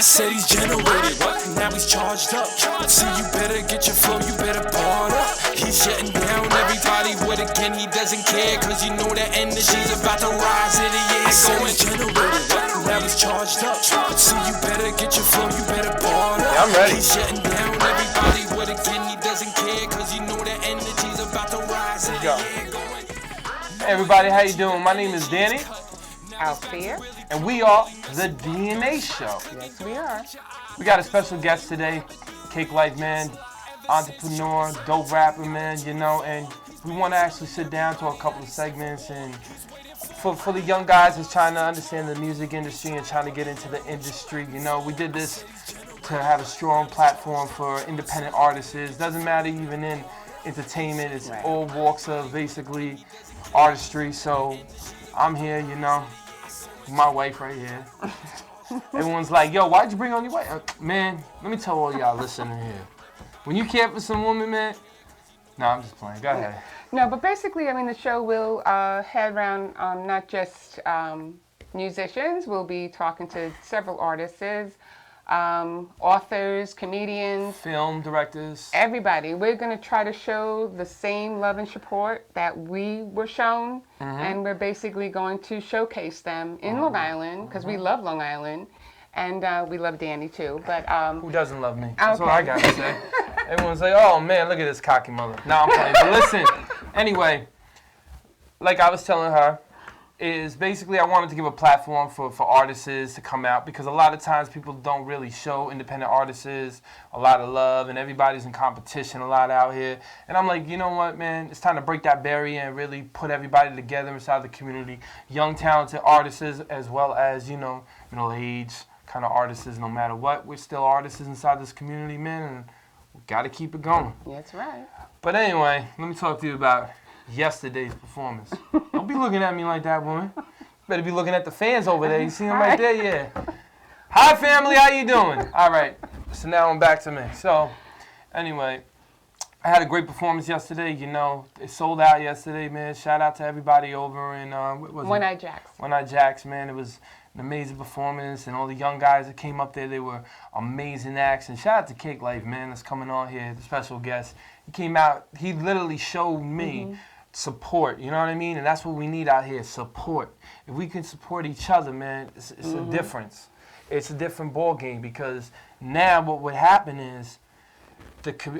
said he's generated, now he's charged up. See, you better get your flow, you better bar up. He's shutting down everybody with again, he doesn't care, cause you know that energy's about to rise in the air. Going generated, now he's charged up. See, you better get your flow, you better bar up. Yeah, I'm ready. He's shutting down everybody with again, he doesn't care, cause you know that energy's about to rise in the air. Hey everybody, how you doing? My name is Danny. Althea. And we are the DNA Show. Yes, we are. We got a special guest today, Cake Life man, entrepreneur, dope rapper man, you know, and we want to actually sit down to a couple of segments and for the young guys that's trying to understand the music industry and trying to get into the industry, you know, we did this to have a strong platform for independent artists. It doesn't matter even in entertainment, it's all walks of basically artistry. So I'm here, you know, my wife right here. Everyone's like, yo, why'd you bring on your wife? Man, let me tell all y'all listening here. When you care for some woman, man, no, I'm just playing. Go ahead. No, but basically, I mean, the show will head around not just musicians. We'll be talking to several artists, authors, comedians, film directors, everybody. We're going to try to show the same love and support that we were shown, and we're basically going to showcase them in Long Island, because we love Long Island, and we love Danny too. But who doesn't love me? That's all I got to say. Everyone's like, oh man, look at this cocky mother. No, I'm playing. But listen, anyway, like I was telling her, is basically I wanted to give a platform for artists to come out, because a lot of times people don't really show independent artists a lot of love, and everybody's in competition a lot out here. And I'm like, you know what, man, it's time to break that barrier and really put everybody together inside the community. Young, talented artists as well as, you know, middle-aged kind of artists. No matter what, we're still artists inside this community, man, and we got to keep it going. That's right. But anyway, let me talk to you about yesterday's performance. Don't be looking at me like that, woman. You better be looking at the fans over there. You see them right there? Yeah. Hi, family. How you doing? All right. So now I'm back to me. So anyway, I had a great performance yesterday. You know, it sold out yesterday, man. Shout out to everybody over in what was One Eye Jacks. One Eye Jacks, man. It was an amazing performance, and all the young guys that came up there, they were amazing acts. And shout out to Cake Life, man, that's coming on here, the special guest. He came out, he literally showed me support, you know what I mean? And that's what we need out here, support. If we can support each other, man, it's a difference. It's a different ball game, because now what would happen is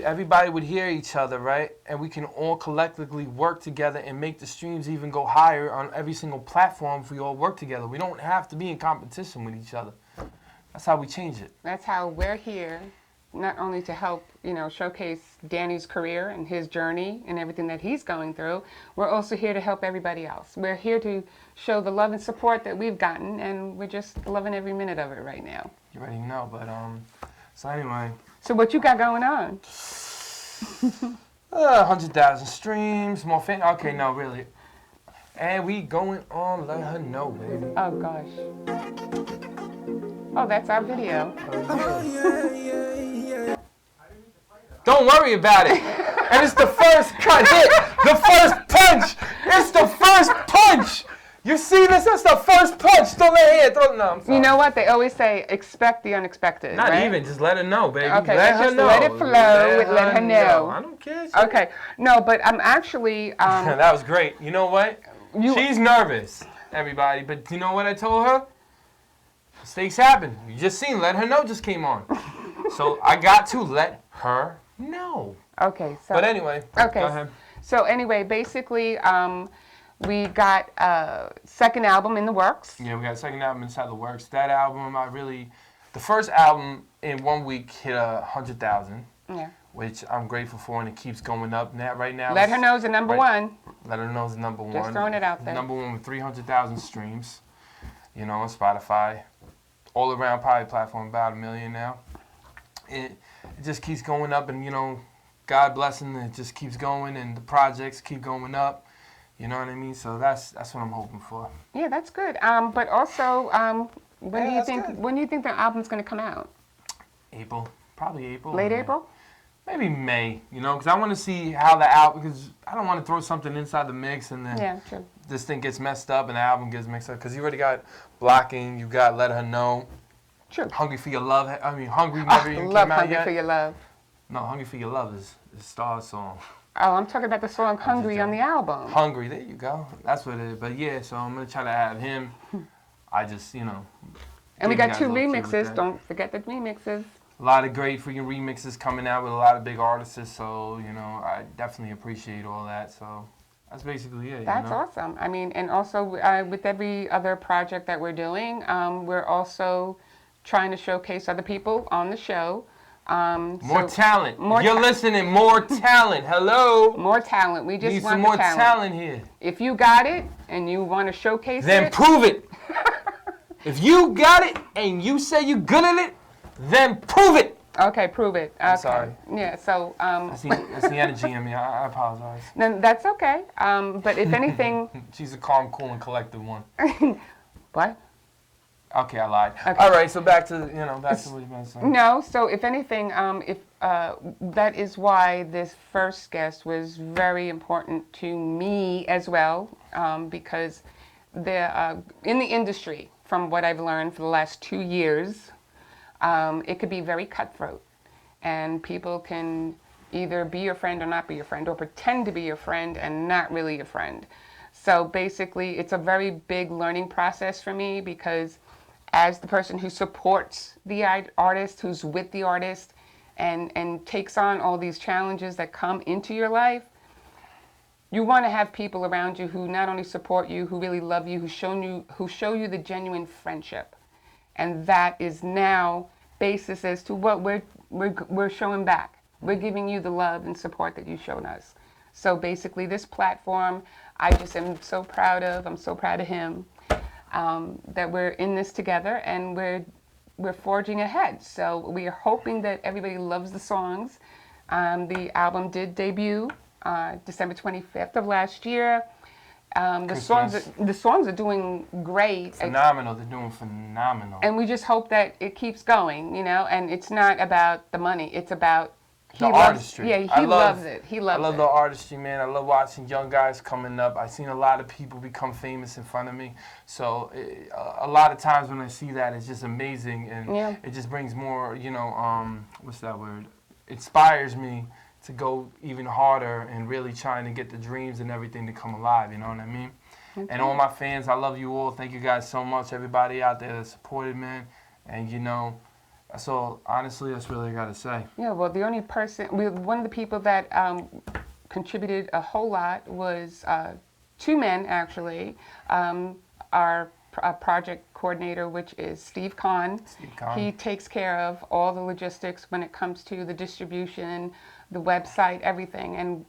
everybody would hear each other, right? And we can all collectively work together and make the streams even go higher on every single platform if we all work together. We don't have to be in competition with each other. That's how we change it. That's how we're here, not only to help, you know, showcase Danny's career and his journey and everything that he's going through. We're also here to help everybody else. We're here to show the love and support that we've gotten, and we're just loving every minute of it right now. You already know, but so anyway. So what you got going on? 100,000 streams, more fan. Okay, no, really. And we going on, let her know, baby. Oh gosh. Oh, that's our video. Don't worry about it. And it's the first cut hit. The first punch. It's the first punch. You see this? That's the first punch. Don't let her throw. No, I'm sorry. You know what? They always say, expect the unexpected. Not right? even. Just let her know, baby. Okay, let her just know. let it flow. Let her know. I don't care. Okay. No, but I'm actually. That was great. You know what? She's nervous, everybody. But you know what I told her? Mistakes happen. You just seen Let Her Know just came on. So I got to let her know. Okay. So. But anyway. Okay. Go ahead. So anyway, basically, we got a second album in the works. Yeah, we got a second album inside the works. That album, the first album in 1 week hit 100,000. Yeah. Which I'm grateful for, and it keeps going up. Right now. Let Her Know's the number one. Let Her Know's the number one. Just throwing it out there. Number one with 300,000 streams. You know, on Spotify. All around probably platform, about 1 million now. It just keeps going up, and you know, God blessing, it just keeps going, and the projects keep going up. You know what I mean? So that's what I'm hoping for. Yeah, that's good. But also, when do you think the album's going to come out? April, probably April. Late April? Maybe May. You know, because I want to see how the album. Because I don't want to throw something inside the mix and then this thing gets messed up and the album gets mixed up. Because you already got Blocking, you got Let Her Know, True. Hungry for Your Love. I mean, Hungry never even Love came out Hungry yet. for Your Love. No, Hungry for Your Love is Star's song. Oh, I'm talking about the song Hungry on the album. Hungry, there you go. That's what it is. But yeah, so I'm going to try to have him. I just, you know. And we got 2 low-key with remixes. that. Don't forget the remixes. A lot of great freaking remixes coming out with a lot of big artists. So, you know, I definitely appreciate all that. So that's basically it. That's you know? awesome. I mean, and also with every other project that we're doing, we're also trying to showcase other people on the show. More talent. You're listening, more talent. Hello. More talent. We just need want some the more talent here. If you got it and you want to showcase then it, prove it. If you got it and you say you're good at it, then prove it. Okay, prove it. Okay. I'm sorry. Yeah. So. That's the energy in me. I apologize. Then that's okay. But if anything. She's a calm, cool, and collected one. What? Okay, I lied. Okay. All right, so back to what you're about to say. No, so if anything, that is why this first guest was very important to me as well, because in the industry, from what I've learned for the last 2 years, it could be very cutthroat, and people can either be your friend or not be your friend, or pretend to be your friend and not really your friend. So basically, it's a very big learning process for me, because as the person who supports the artist, who's with the artist, and takes on all these challenges that come into your life, you want to have people around you who not only support you, who really love you, who show you the genuine friendship. And that is now basis as to what we're showing back. We're giving you the love and support that you've shown us. So basically, this platform, I just am so proud of. I'm so proud of him. That we're in this together, and we're forging ahead. So we are hoping that everybody loves the songs. The album did debut December 25th of last year. The songs are doing great. Phenomenal. They're doing phenomenal. And we just hope that it keeps going, you know. And it's not about the money. It's about the artistry. Yeah, he loves it. He loves it. I love the artistry, man. I love watching young guys coming up. I've seen a lot of people become famous in front of me. So a lot of times when I see that, it's just amazing, and it just brings more, you know, what's that word? Inspires me to go even harder and really trying to get the dreams and everything to come alive. You know what I mean? Okay. And all my fans, I love you all. Thank you guys so much. Everybody out there that supported, man. And you know. So honestly, that's really I gotta say. Yeah, well, the only person, one of the people that contributed a whole lot was 2 men actually. Our project coordinator, which is Steve Kahn. He takes care of all the logistics when it comes to the distribution, the website, everything, and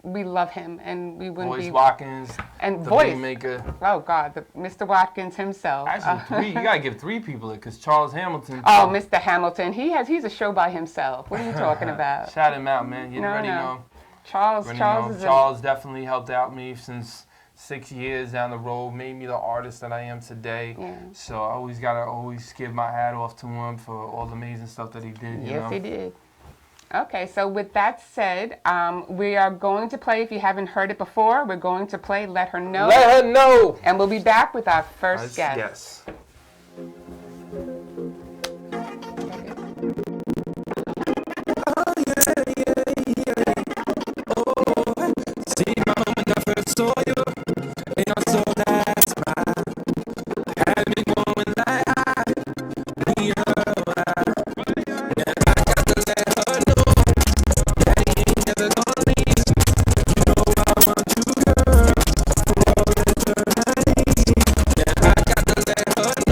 we love him, and we wouldn't Voice Watkins, and the voice maker. Oh God, Mr. Watkins himself. Actually, 3. You gotta give 3 people it, because Charles Hamilton. Oh, Mr. Hamilton, he's a show by himself. What are you talking about? Shout him out, man. You already know. Charles Definitely helped out me since 6 years down the road, made me the artist that I am today. Yeah. So I always gotta give my hat off to him for all the amazing stuff that he did. You know? He did. Okay, so with that said, we are going to play, if you haven't heard it before, we're going to play Let Her Know. Let Her Know! And we'll be back with our first guest. Yes. See, mama, when I first saw you, and I saw that smile, had me going like me and I got to let her know that he ain't never gonna leave. You know I want you, girl, for all eternity. And I got to let her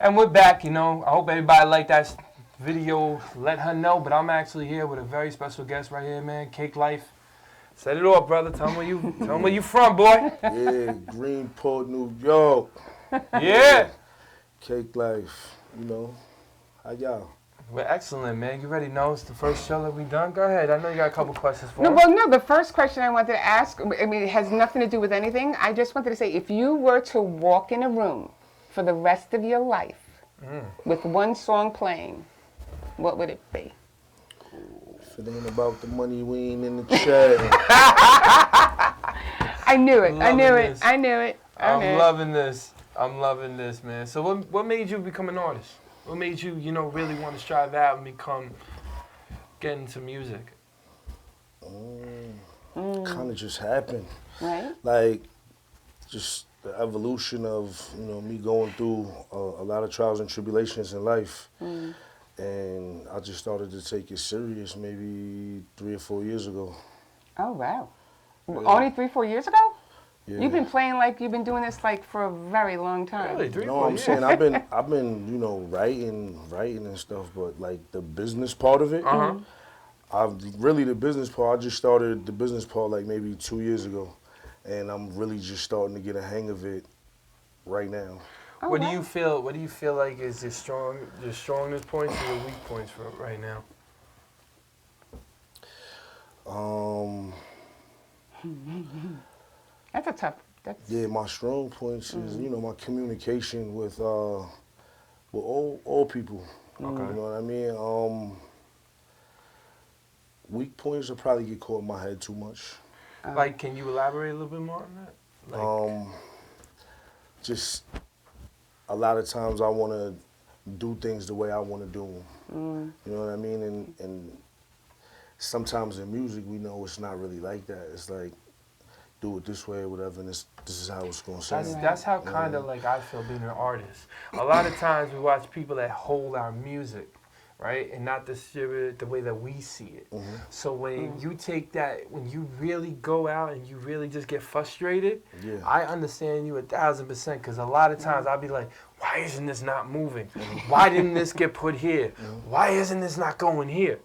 And we're back, you know. I hope everybody liked that video. Let her know, but I'm actually here with a very special guest right here, man. Cake Life. Set it off, brother. Tell them where you from, boy. Yeah, Greenport, New York. Yeah. Cake Life, you know. How y'all? We're excellent, man. You already know it's the first show that we done. Go ahead. I know you got a couple questions for us. No, the first question I wanted to ask, I mean, it has nothing to do with anything. I just wanted to say, if you were to walk in a room for the rest of your life with one song playing, what would it be? If it ain't about the money, we ain't in the chat. I knew it. I'm loving this, man. So what made you become an artist? What made you, really want to strive out and get into music? Kind of just happened. Right. Like, just the evolution of, me going through a lot of trials and tribulations in life. And I just started to take it serious maybe 3 or 4 years ago. Oh, wow. Yeah. Only 3-4 years ago? Yeah. You've been playing you've been doing this for a very long time. Really, 3 No, 4 I'm years? saying I've been, writing and stuff, but like the business part of it, the business part, I just started the business part like maybe 2 years ago, and I'm really just starting to get a hang of it right now. Oh, What do wow. you feel like is your strongest points and your weak points for right now? That's a tough. Yeah, my strong points is, my communication with all people. Okay. You know what I mean? Weak points will probably get caught in my head too much. Can you elaborate a little bit more on that? Just a lot of times I want to do things the way I want to do them. You know what I mean? And sometimes in music, we know it's not really like that. It's like, do it this way or whatever, and this is how it's going to sound. That's how kind of I feel being an artist. A lot of times we watch people that hold our music, right, and not distribute it the way that we see it. So when you take that, when you really go out and you really just get frustrated, I understand you 1,000%, because a lot of times I'll be like, why isn't this not moving? Why didn't this get put here? Why isn't this not going here?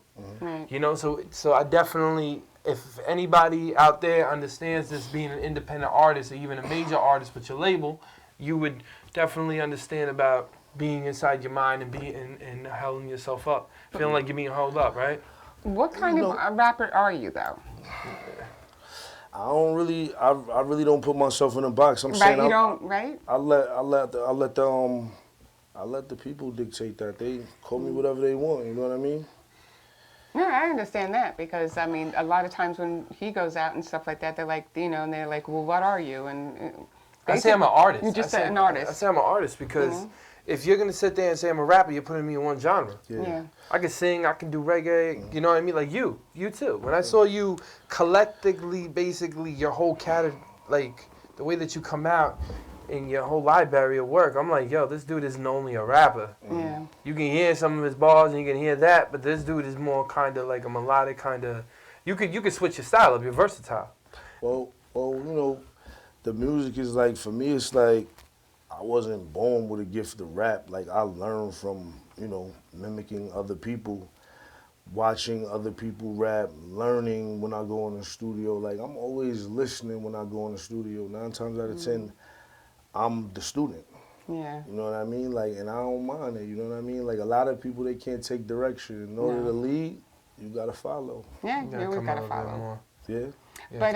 So I definitely, if anybody out there understands this being an independent artist or even a major artist with your label, you would definitely understand about being inside your mind and holding yourself up, feeling like you're being held up, right? What kind of a rapper are you, though? I really don't put myself in a box. I'm saying I let the people dictate that. They call me whatever they want. You know what I mean? No, I understand that, because I mean, a lot of times when he goes out and stuff like that, they're like, and they're like, well, what are you? And I say I'm an artist. You just said an artist. I say I'm an artist because if you're gonna sit there and say I'm a rapper, you're putting me in one genre. Yeah. I can sing, I can do reggae, you know what I mean? Like you too. When I saw you collectively, basically your whole the way that you come out in your whole library of work, I'm like, yo, this dude isn't only a rapper. Yeah. You can hear some of his bars and you can hear that, but this dude is more kind of like a melodic kind of. You could switch your style up. You're versatile. Well, the music is like, for me, it's like I wasn't born with a gift to rap. Like, I learned from, mimicking other people, watching other people rap, learning when I go in the studio. Like, I'm always listening when I go in the studio. 9 times out of 10, I'm the student. Yeah. You know what I mean? Like, and I don't mind it. You know what I mean? Like, a lot of people, they can't take direction. In order to lead, you gotta follow. Yeah, you always gotta follow. Yeah. But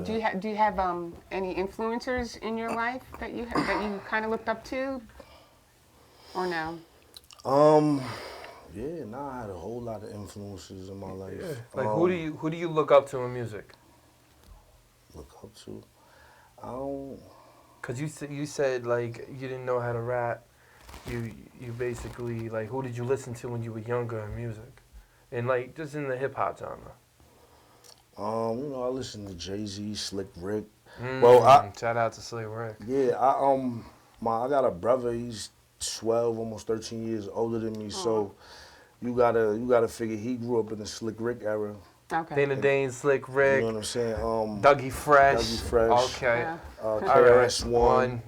do you have any influencers in your life that you kind of looked up to, or no? Yeah, I had a whole lot of influences in my life. Yeah. Like who do you look up to in music? Look up to? I don't. Cause you said like you didn't know how to rap. You basically like, who did you listen to when you were younger in music, and like just in the hip hop genre? I listen to Jay-Z, Slick Rick. Shout out to Slick Rick. Yeah, I got a brother. He's 12, almost 13 years older than me. So you gotta figure he grew up in the Slick Rick era. Okay. Dana Dane, Slick Rick. You know what I'm saying? Dougie Fresh. Dougie Fresh. Okay. Yeah. KRS-One.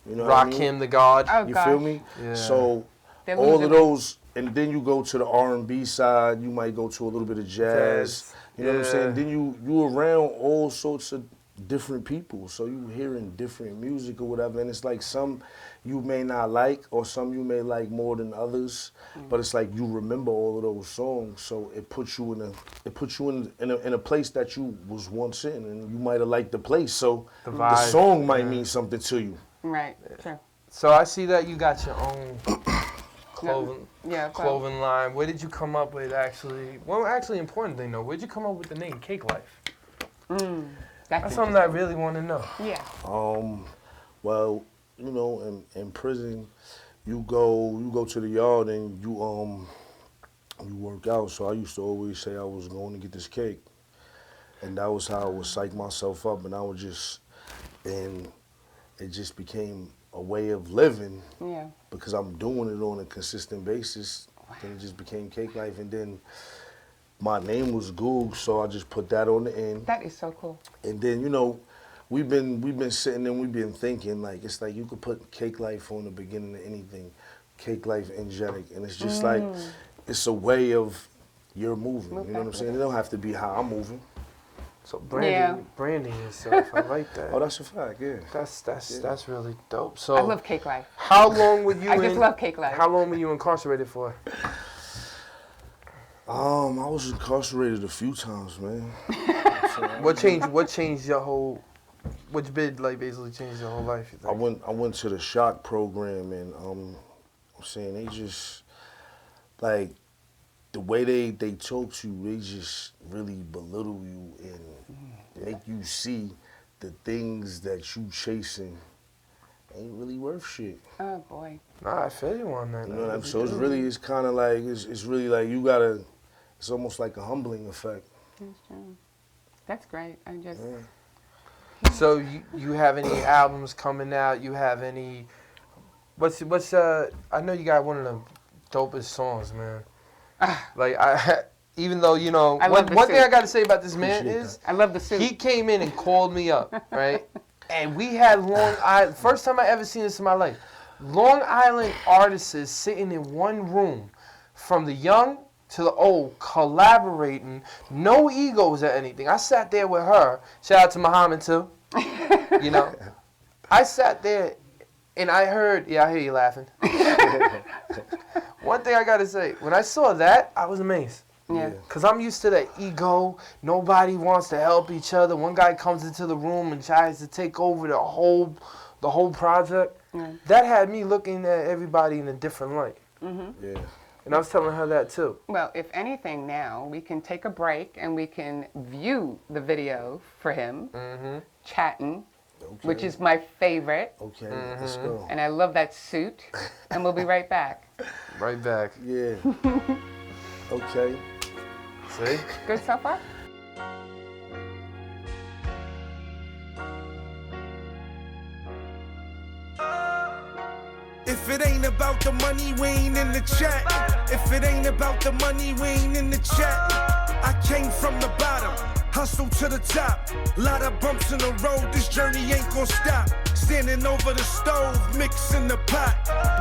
You know what I mean? Rakim the God. Oh, You gosh. feel me? Yeah. So They're all losing of those, and then you go to the R&B side. You might go to a little bit of jazz. You know what I'm saying? Then you around all sorts of different people, so you hearing different music or whatever, and it's like some you may not like or some you may like more than others, but it's like you remember all of those songs, so it puts you in a place that you was once in, and you might have liked the place, so the vibe, song might mean something to you. Right. True. So I see that you got your own clothing Yeah. clothing line. Where did you come up with actually? Well, actually, important thing though. Where'd you come up with the name Cake Life? That's something I really want to know. Yeah. Well, you know, in prison, you go to the yard and you work out. So I used to always say I was going to get this cake, and that was how I would psych myself up, and it just became a way of living. Yeah. Because I'm doing it on a consistent basis. Then it just became Cake Life, and then my name was GOUGZ, so I just put that on the end. That is so cool. And then, you know, we've been sitting and we've been thinking, like, it's like you could put Cake Life on the beginning of anything, Cake Life angelic, and it's just like, it's a way of you're moving, you know what I'm saying? It don't have to be how I'm moving. So branding yourself, I like that. Oh, that's a fact, yeah. That's really dope. So I love Cake Life. how long were you I just love Cake Life. How long were you incarcerated for? I was incarcerated a few times, man. What changed your whole? Which bid like basically changed your whole life? You think? I went to the shock program, and I'm saying they just like the way they talk to you, they just really belittle you and make you see the things that you chasing ain't really worth shit. Oh boy. Nah, I feel you on that. You know what I'm saying? So it's kind of like it's really like you gotta. It's almost like a humbling effect. That's true. That's great. I just. So you have any albums coming out? You have any? What's I know you got one of the dopest songs, man. Like even though you know one thing I got to say about this man is I love the suit. He came in and called me up, right? And we had Long Island. First time I ever seen this in my life. Long Island artists sitting in one room, from the young to the old, collaborating, no egos or anything. I sat there with her. Shout out to Muhammad too. You know, I sat there and I heard. Yeah, I hear you laughing. One thing I gotta say, when I saw that, I was amazed. Yeah. Cause I'm used to that ego. Nobody wants to help each other. One guy comes into the room and tries to take over the whole project. Yeah. That had me looking at everybody in a different light. Yeah. And I was telling her that too. Well, if anything now, we can take a break and we can view the video for him, chatting, which is my favorite. Okay, let's go. And I love that suit. And we'll be right back. Right back. Yeah. Okay. See? Good so far? If it ain't about the money, we ain't in the chat. If it ain't about the money, we ain't in the chat. I came from the bottom, hustle to the top. Lot of bumps in the road, this journey ain't gon' stop. Standing over the stove, mixing the pot,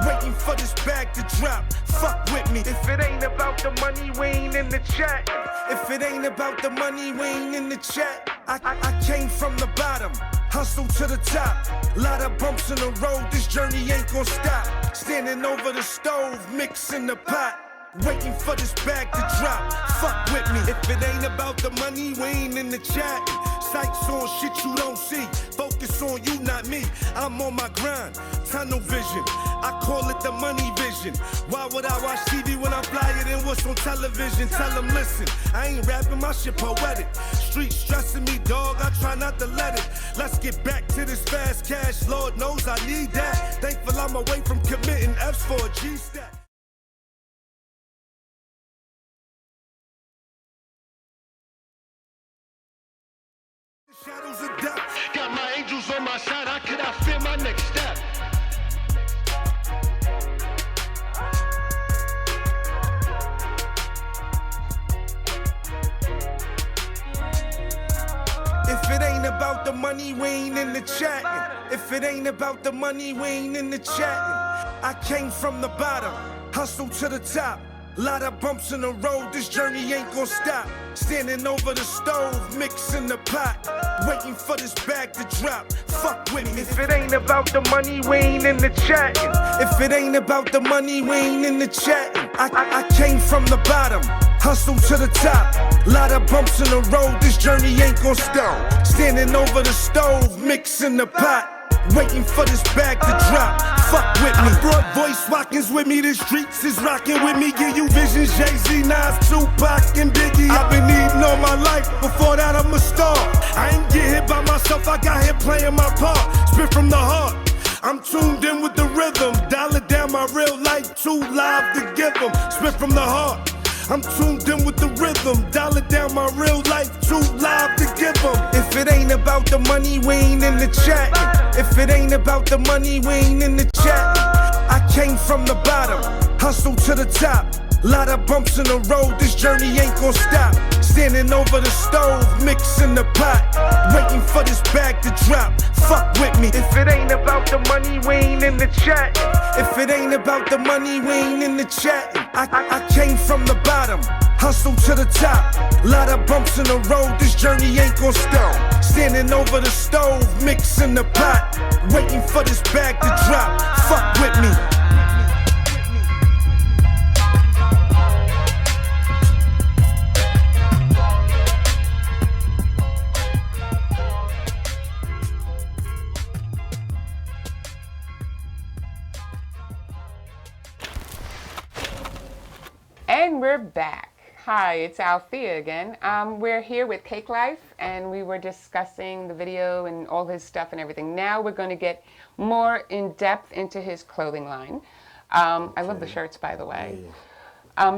waiting for this bag to drop. Fuck with me. If it ain't about the money, we ain't in the chat. If it ain't about the money, we ain't in the chat. I came from the bottom, hustle to the top. Lot of bumps in the road, this journey ain't gon' stop. Standing over the stove, mixing the pot, waiting for this bag to drop. Fuck with me. If it ain't about the money, we ain't in the chat. Sights on shit you don't see. Focus on you, not me. I'm on my grind. Tunnel vision. I call it the money vision. Why would I watch TV when I fly it and what's on television? Tell them, listen, I ain't rapping, my shit poetic. Street stressing me, dog, I try not to let it. Let's get back to this fast cash. Lord knows I need that. Thankful I'm away from committing F's for a G-stack. Shadows of death. Got my angels on my side. I cannot fear my next step. If it ain't about the money, we ain't in the chatting. If it ain't about the money, we ain't in the chatting. I came from the bottom, hustle to the top. Lot of bumps in the road, this journey ain't gon' stop. Standing over the stove, mixing the pot, waiting for this bag to drop. Fuck with me. If it ain't about the money, we ain't in the chatting. If it ain't about the money, we ain't in the chatting. I came from the bottom, hustle to the top. Lot of bumps in the road, this journey ain't gon' stop. Standing over the stove, mixing the pot, waiting for this bag to drop. Fuck with me. I brought voice walkings with me. The streets is rocking with me. Give you visions, Jay-Z, Nas, Tupac, and Biggie. I've been eating all my life. Before that, I'm a star. I ain't get hit by myself. I got here playing my part. Spit from the heart. I'm tuned in with the rhythm. Dial it down, my real life too live to give them. Spit from the heart. I'm tuned in with the rhythm. Dial it down, my real life too live to give them. If it ain't about the money, we ain't in the chatting. If it ain't about the money, we ain't in the chatting. I came from the bottom, hustle to the top. Lot of bumps in the road, this journey ain't gon' stop. Standing over the stove, mixing the pot, waiting for this bag to drop. Fuck with me. If it ain't about the money, we ain't in the chatting. If it ain't about the money, we ain't in the chatting. I came from the bottom, hustle to the top. Lot of bumps in the road, this journey ain't gon' stop. Standing over the stove, mixing the pot, waiting for this bag to drop. Fuck with me. And we're back. Hi, it's Althea again. We're here with Cake Life, and we were discussing the video and all his stuff and everything. Now we're going to get more in depth into his clothing line. I love the shirts, by the way.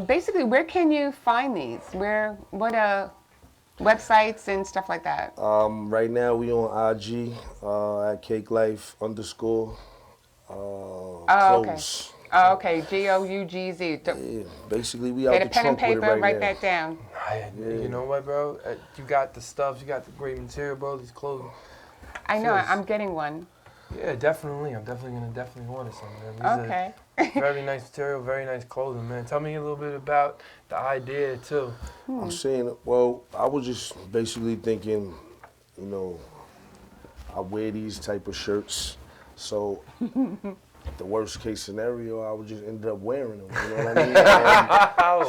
Basically, where can you find these? What websites and stuff like that? Right now we on IG at Cake Life _ clothes. Oh, okay, GOUGZ. Yeah, basically we out Get the a pen and trunk with it paper, right write now. that down. You know what, bro? You got the stuff, you got the great material, bro. These clothes. I know, I'm getting one. Yeah, definitely. I'm definitely order some, man. Okay. Very nice material, very nice clothing, man. Tell me a little bit about the idea, too. I'm saying, well, I was just basically thinking, you know, I wear these type of shirts, so the worst case scenario, I would just end up wearing them. You know what I mean?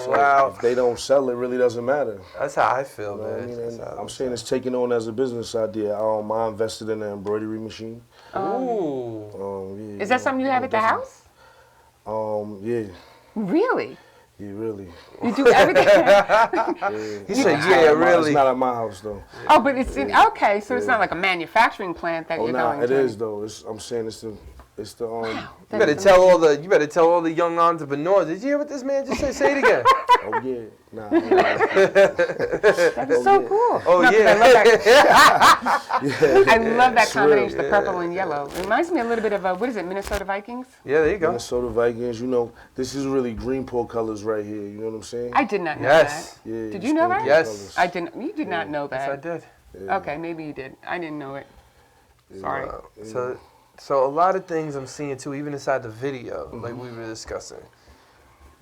So Wow. if they don't sell, it really doesn't matter. That's how I feel, You know what I man. mean? That's And how I'm saying it's taken on as a business idea. I invested in an embroidery machine. Ooh. Yeah, Is that something you have at the house? Yeah, Really? yeah, really. You do everything? He said, yeah, really. It's not at my house though. Oh, but it's in, okay, so it's not like a manufacturing plant that Oh, you're nah, going it to. is though. I'm saying it's the You better tell all the young entrepreneurs. Did you hear what this man just said? Say it again. Oh yeah, nah. That is so cool. Oh, No, 'cause yeah. I love that, Yeah. I love that It's combination, real. the purple and yellow. It reminds me a little bit of, what is it, Minnesota Vikings? Yeah, there you go. Minnesota Vikings, you know, this is really Greenpool colors right here. You know what I'm saying? I did not know Yes. that. Yeah, Did it's you know Greenpool that? Yes. colors. I didn't. You did not know Yes, I that. did. Okay, maybe you did. I didn't know it. Sorry. So a lot of things I'm seeing too, even inside the video, like we were discussing.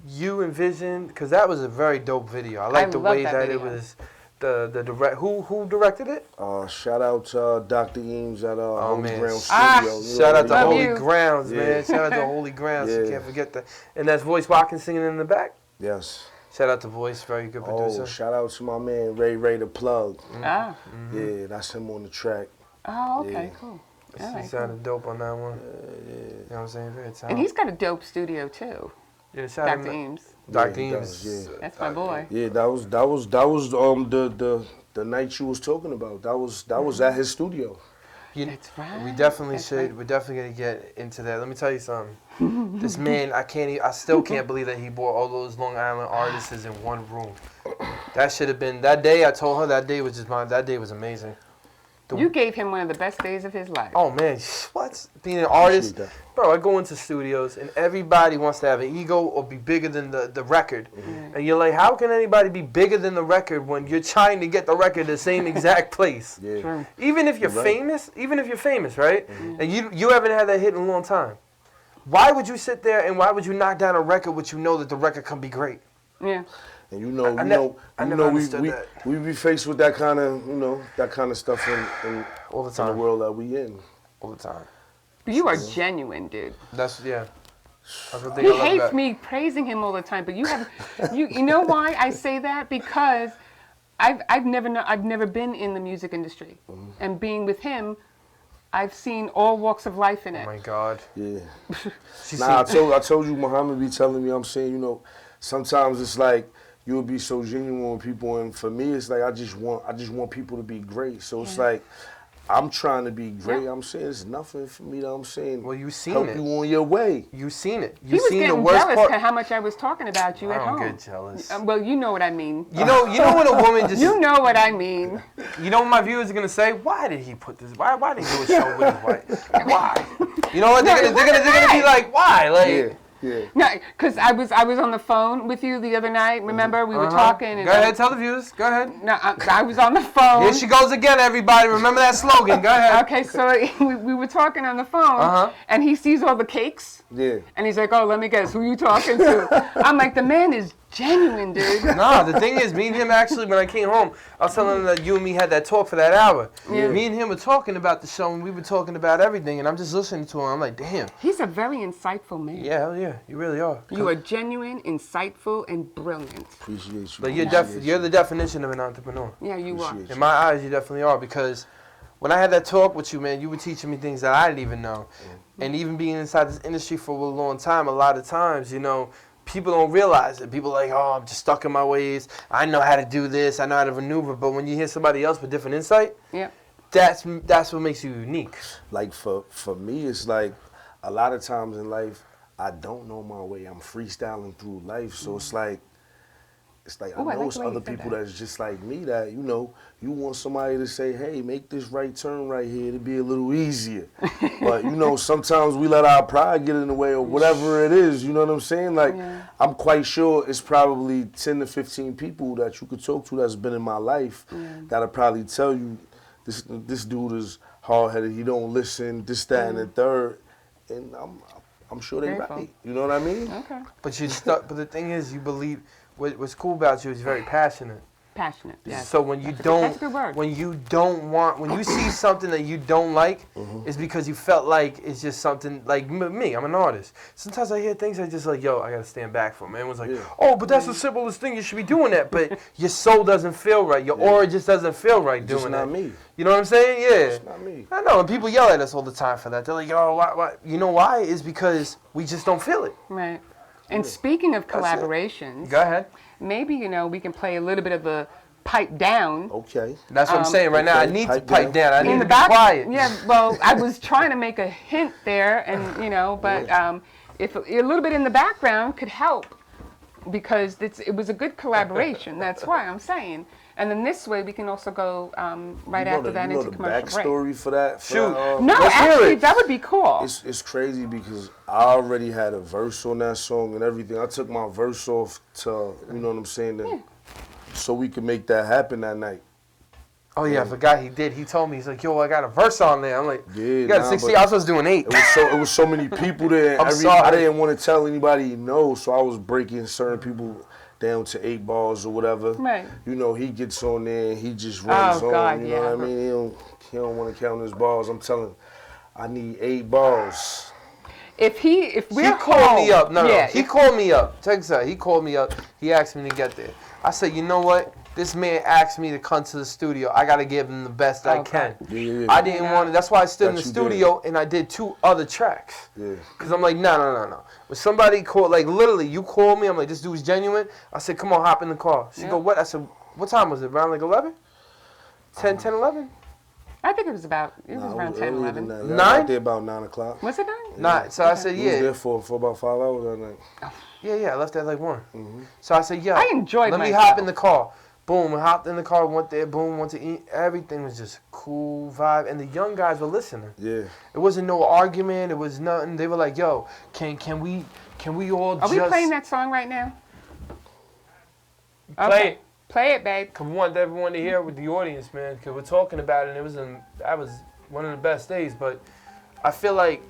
You envisioned, because that was a very dope video. I like the love way that that it video. was. The direct. Who directed it? Shout out to Dr. Eames at Holy man. Ground Ah, Studio. You Shout know out to what I Love mean? Holy you. Grounds, Yeah. man. Shout out to Holy Grounds. You Yeah. can't forget that. And that's Voice Walking singing in the back. Yes. Shout out to Voice, very good producer. Oh, shout out to my man Ray the Plug. Ah. Yeah, that's him on the track. Oh, okay, Yeah. cool. He All right. sounded dope on that one. You know what I'm saying? Very And talented. he's got a dope studio too, Yeah, shout out Dr. to Eames. Dr. Yeah, he Eames. does, yeah. That's my boy. Yeah, that was the night you was talking about. That was at his studio. That's right. We definitely That's should. right. We're definitely gonna get into that. Let me tell you something. This man, I still can't believe that he brought all those Long Island artists in one room. That should have been that day. I told her that day was just mine. That day was amazing. You gave him one of the best days of his life. Oh man, what? Being an artist, that. bro. I go into studios and everybody wants to have an ego or be bigger than the record, and you're like, how can anybody be bigger than the record when you're trying to get the record the same exact place? Yeah. True. Even if you're famous, right? And you haven't had that hit in a long time. Why would you sit there and why would you knock down a record which you know that the record can be great? Yeah. And we be faced with that kind of stuff in All the the time. world that we in. All the time. But you are genuine, dude. That's the thing He I love hates about- me praising him all the time, but you have, you know why I say that? Because I've never been in the music industry, and being with him, I've seen all walks of life in Oh it. my God. Yeah. She Nah, seen- I told you, Muhammad be telling me, I'm saying, sometimes it's like you would be so genuine with people, and for me, it's like I just want people to be great. So it's like I'm trying to be great. Yeah. I'm saying it's nothing for me that I'm saying. Well, you seen help it. you on your way. You seen it. He You was seen the getting worst jealous part. at how much I was talking about you at I home. don't get jealous. Well, you know what I mean. You know when a woman just. You know what I mean. You know what my viewers are gonna say? Why did he put this? Why did he do a show with his wife? Why? You know what? They're gonna be like, why? Like. Yeah. Yeah. No, because I was on the phone with you the other night. Remember, we were talking. And Go ahead, tell the viewers. Go ahead. No, I was on the phone. Here she goes again, everybody. Remember that slogan. Go ahead. Okay, so we were talking on the phone, and he sees all the cakes, Yeah. and he's like, "Oh, let me guess, who you talking to?" I'm like, "The man is genuine, dude." Nah, the thing is, me and him actually, when I came home, I was telling him that you and me had that talk for that hour. Yeah. Me and him were talking about the show, and we were talking about everything, and I'm just listening to him. I'm like, damn. He's a very insightful man. Yeah, hell yeah, you really are. You are genuine, insightful, and brilliant. Appreciate you. Like Appreciate you're the definition of an entrepreneur. Yeah, you are. Appreciate In my eyes, you definitely are, because when I had that talk with you, man, you were teaching me things that I didn't even know. And even being inside this industry for a long time, a lot of times, people don't realize it. People are like, oh, I'm just stuck in my ways. I know how to do this. I know how to maneuver. But when you hear somebody else with different insight, Yeah. that's what makes you unique. Like for me, it's like a lot of times in life, I don't know my way. I'm freestyling through life, so it's like I Ooh, I know like it's the way you other said people that. that's just like me that you want somebody to say, hey, make this right turn right here to be a little easier. But sometimes we let our pride get in the way or whatever it is. You know what I'm saying? Like I'm quite sure it's probably 10 to 15 people that you could talk to that's been in my life that'll probably tell you this dude is hard headed. He don't listen. This, that, and the third. And I'm sure they're Grateful. right. You know what I mean? Okay. But you're stuck. But the thing is, you believe. What's cool about you is you're very passionate. Passionate. Yes. So when you That's don't, a good word. when you see something that you don't like, it's because you felt like it's just something like me. I'm an artist. Sometimes I hear things I just like, yo, I gotta stand back from. Everyone's like, oh, but that's the simplest thing. You should be doing that. But your soul doesn't feel right. Your aura just doesn't feel right doing Just that. not me. You know what I'm saying? Yeah. It's not me. I know, and people yell at us all the time for that. They're like, oh, why? You know why? It's because we just don't feel it. Right. And speaking of That's it. collaborations, Go ahead. maybe we can play a little bit of a pipe down. Okay. That's what I'm saying right now. I need to Pipe pipe down. I need In to the be back, quiet. yeah. Well, I was trying to make a hint there, and but if a little bit in the background could help, because it was a good collaboration. That's why I'm saying. And then this way we can also go right after that into the commercial break. backstory for that. Shoot. No, Let's hear actually, it. that would be cool. It's crazy because I already had a verse on that song and everything. I took my verse off to, you know what I'm saying, so we could make that happen that night. Oh yeah, I forgot he did. He told me, he's like, yo, I got a verse on there. I'm like, Yeah, you got a 16. but I was supposed to do an 8. It was so many people there. I'm sorry. I didn't want to tell anybody no, so I was breaking certain people down to 8 bars or whatever. Right. He gets on there and he just runs on. God, you know what I yeah. mean? He don't want to count his bars. I'm telling him, I need 8 bars. If He we're called me up. No, yeah, he called me up. Check this out. He called me up. He asked me to get there. I said, you know what? This man asked me to come to the studio. I got to give him the best I can. Yeah. I didn't want to. That's why I stood in the That you studio and I did 2 other tracks. Yeah. Because I'm like, no. When somebody called, like literally, you called me. I'm like, this dude's genuine. I said, come on, hop in the car. She go, what? I said, what time was it? Around like 11? 10, 11? I think it was around 10, 11. 9? Nine? Got there about 9 o'clock. Was it 9? Nah, so I said, We was yeah. there for about 5 hours that night. Yeah, I left at like 1. So I said, yeah. I enjoyed Let me myself. hop in the car. boom, hopped in the car, went there, boom, went to eat. Everything was just a cool vibe, and the young guys were listening. Yeah. It wasn't no argument. It was nothing. They were like, "Yo, can we all Are just we playing that song right now? play it?" Play it, babe. Cause we want everyone to hear it with the audience, man. Cause we're talking about it, and that was one of the best days. But I feel like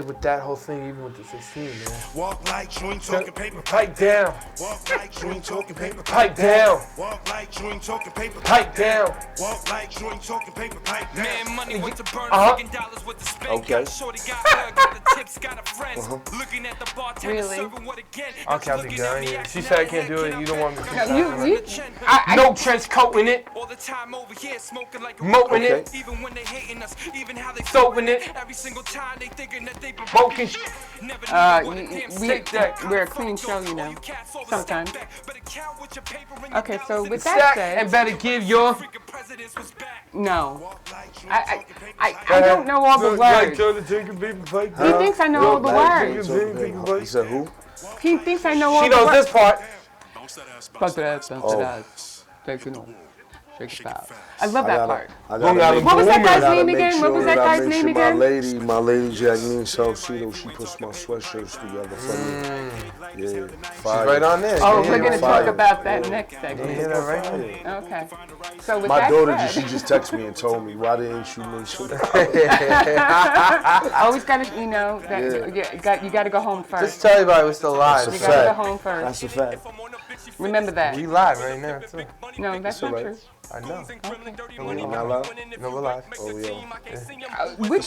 with that whole thing, even with the 16, man. Walk like you ain't talking paper. Pipe down. Walk like you ain't talking paper. Pipe down. Walk like you ain't talking paper. Pipe down. Walk like you ain't talking paper. Pipe down. Man, money with the burn, $dollars with the spend. Okay. Shorty got her, got the tips, got her friends. Looking at the bartender, Really? serving what again? Okay, I'll be done. She said I can't do it. You don't want me to. No, No trench coat in it. All the time over here smoking like a Moting Okay. it. even when they hating us, even how they Soaping it. every single time they thinking that they been Smoking. never we're a clean show, you know. Sometimes. Okay, Okay, so with that Stack said, and better give your. no. I don't know all the words. He thinks I know all the words. He said who? He thinks I know all She the knows words. this part. I love that part. I gotta Boom, make- What was that I guy's gotta name make again? What was sure that I guy's make name sure again? My lady Jacqueline Salcedo, she puts my sweatshirts together for me. Yeah, fire. Right on there. Oh, Yeah, we're gonna fire. talk about that next You segment. hear that right now? Okay. So with My that daughter, said, she just texted me and told me, why didn't you mention that? always gotta, you know, that you gotta go home Just first. tell everybody we're still live. That's You a gotta go fact. home first. That's a fact. Remember that. We live right now too. No, that's not all right. true. I know. You not loud? No, we're live. Oh, yeah. Which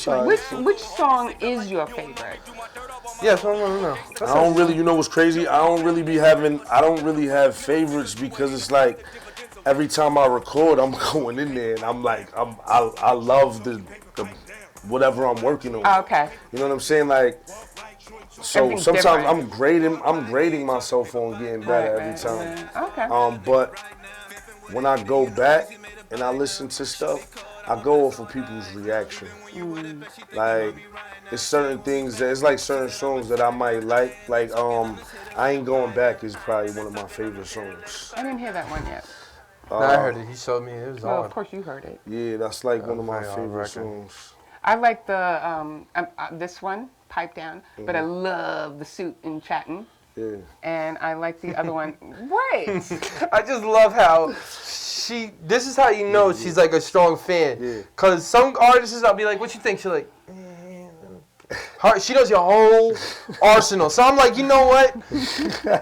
song is your favorite? Yes, no. I don't really, you know what's crazy? I don't really have favorites because it's like every time I record, I'm going in there and I'm like, I love the whatever I'm working on. Oh, okay. You know what I'm saying? Like, so Everything's sometimes different. I'm grading myself on getting better every time. Okay. But when I go back and I listen to stuff, I go off of people's reaction. Like, it's certain things it's like certain songs that I might like. Like, I Ain't Going Back is probably one of my favorite songs. I didn't hear that one yet. I heard it. He showed me. It was Well, hard. of course you heard it. Yeah, that's like one of my very hard favorite record. songs. I like the this one, Pipe Down, but I love the suit in Chatting. Yeah. And I like the other one. Wait. I just love how this is how you know she's like a strong fan. Yeah. Cause some artists, I'll be like, what you think? She's like, she knows your whole arsenal. So I'm like, you know what?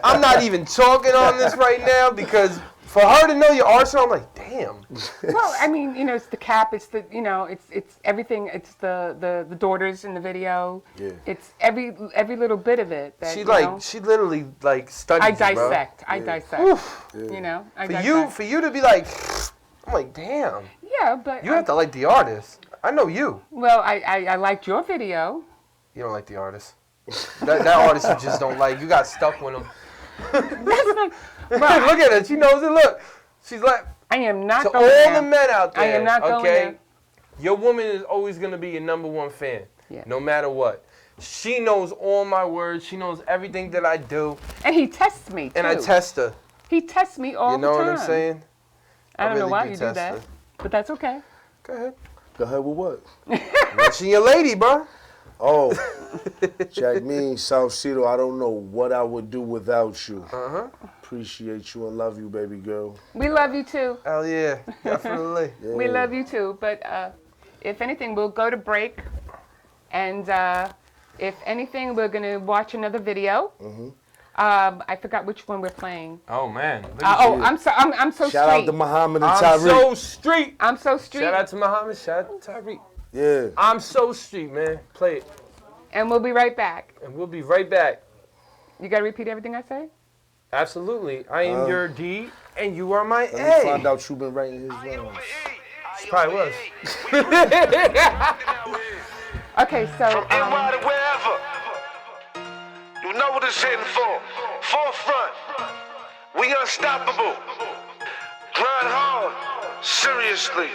I'm not even talking on this right now because for her to know your arsenal, I'm like, damn. Well, I mean, you know, it's the cap, it's the, you know, it's everything. It's the daughters in the video. Yeah. It's every little bit of it. That, She you like, know, she literally like studies I it, bro. dissect. I dissect. Oof. You know, I For dissect. you to be like, I'm like, damn. Yeah, but You have to like the artist. I know you. Well, I liked your video. You don't like the artist. That artist you just don't like. You got stuck with him. Look at her. She knows it. Look. She's like, I am not to going all there. the men out there, I am not going okay? there. Your woman is always going to be your number one fan, Yeah. no matter what. She knows all my words. She knows everything that I do, And he tests me too. and I test her. He tests me all You know the time. what I'm saying? I don't know really why do you do test that, her. but that's okay. Go ahead. Go ahead with what? Mention your lady, bro. Oh, Jacqueline Salcedo, I don't know what I would do without you. Uh-huh. Appreciate you and love you, baby girl. We love you too. Hell yeah. Definitely. Yeah. We love you too. But if anything, we'll go to break, and if anything, we're gonna watch another video. I forgot which one we're playing. Oh, man. Look at you. I'm so I'm so Shout out street. to Muhammad and I'm Tyreek. so street. I'm so street. Shout out to Muhammad. Shout out to Tyreek. Yeah. I'm so street, man. Play it. And we'll be right back. And we'll be right back. You gotta repeat everything I say? Absolutely. I am your D, and you are my Let me A. find out you've been writing his rhymes. She probably was. Okay, so NY to wherever. You know what it's hitting for. Forefront. We unstoppable. Grind hard. Seriously.